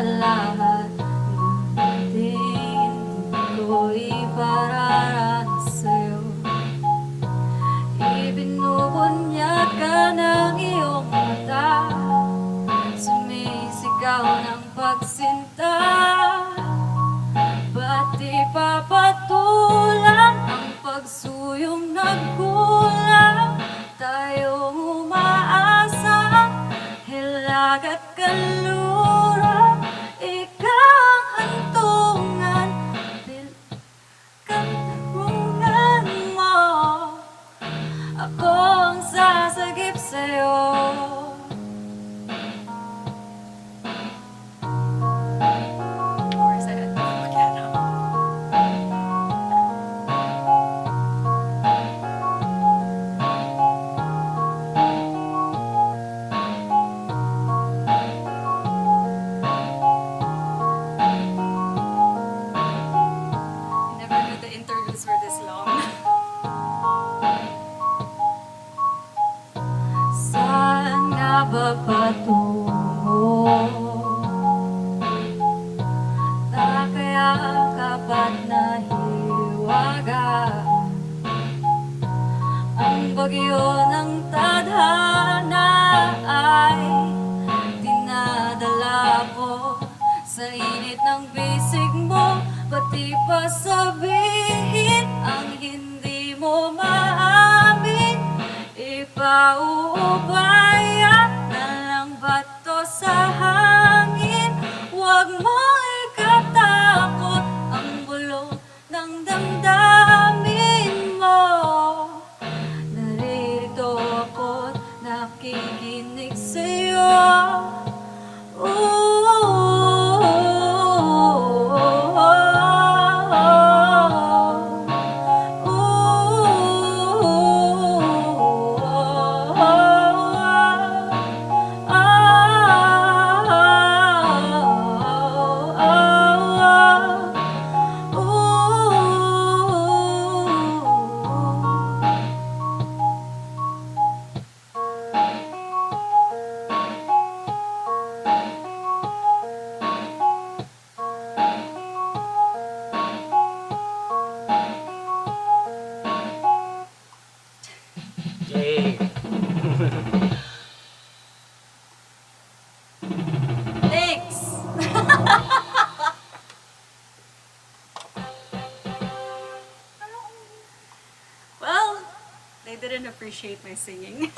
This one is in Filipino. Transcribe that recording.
lahat ng hindi ko ipararanas sa'yo. Ibinubunyag ka ng iyong mata, sumisigaw ng pagsinta. Ba't di papatulang ang pagsuyong nagkulang? Tayong umaasa, hilag at kalurang, ikaw ang hantungan, kantungan mo. Ako ang sasagip sa'yo. Saan nga ba patungo? Kaya kapat na hiwaga ang bagyo ng tadhana ay dinadala ko sa init ng bisig mo. Pati pa sabihin ang hindi mo maamin, ipauubaya na lang bato sa hangin. Huwag mo ikatakot ang bulong ng damdamin mo. Narito ako't nakikinig sa'yo. Yay! Thanks! Well, they didn't appreciate my singing.